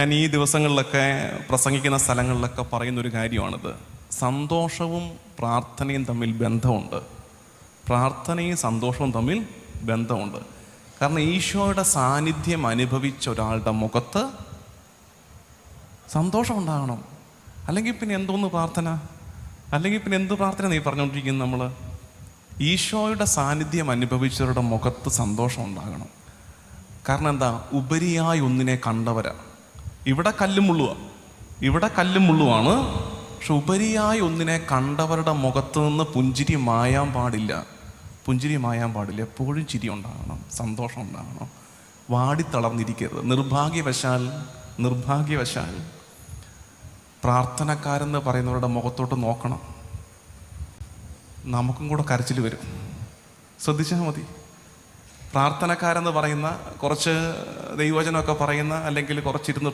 ഞാൻ ഈ ദിവസങ്ങളിലൊക്കെ പ്രസംഗിക്കുന്ന സ്ഥലങ്ങളിലൊക്കെ പറയുന്നൊരു കാര്യമാണിത്. സന്തോഷവും പ്രാർത്ഥനയും തമ്മിൽ ബന്ധമുണ്ട്. പ്രാർത്ഥനയും സന്തോഷവും തമ്മിൽ ബന്ധമുണ്ട്. കാരണം ഈശോയുടെ സാന്നിധ്യം അനുഭവിച്ച ഒരാളുടെ മുഖത്ത് സന്തോഷം ഉണ്ടാകണം. അല്ലെങ്കിൽ പിന്നെ എന്തോന്ന് പ്രാർത്ഥന? അല്ലെങ്കിൽ പിന്നെ എന്ത് പ്രാർത്ഥന നീ പറഞ്ഞുകൊണ്ടിരിക്കുന്നത്? നമ്മൾ ഈശോയുടെ സാന്നിധ്യം അനുഭവിച്ചവരുടെ മുഖത്ത് സന്തോഷം ഉണ്ടാകണം. കാരണം എന്താ? ഉപരിയായി ഒന്നിനെ കണ്ടവരാ. ഇവിടെ കല്ലും മുള്ളുവാണ്. പക്ഷെ ഉപരിയായി ഒന്നിനെ കണ്ടവരുടെ മുഖത്ത് നിന്ന് പുഞ്ചിരി മായാൻ പാടില്ല. എപ്പോഴും ചിരി ഉണ്ടാകണം, സന്തോഷം ഉണ്ടാകണം. വാടിത്തളർന്നിരിക്കരുത്. നിർഭാഗ്യവശാൽ പ്രാർത്ഥനക്കാരെന്ന് പറയുന്നവരുടെ മുഖത്തോട്ട് നോക്കണം. നമുക്കും കൂടെ കരച്ചിൽ വരും. ശ്രദ്ധിച്ചാൽ മതി. പ്രാർത്ഥനക്കാരെന്ന് പറയുന്ന കുറച്ച് ദൈവവചനമൊക്കെ പറയുന്ന, അല്ലെങ്കിൽ കുറച്ചിരുന്ന്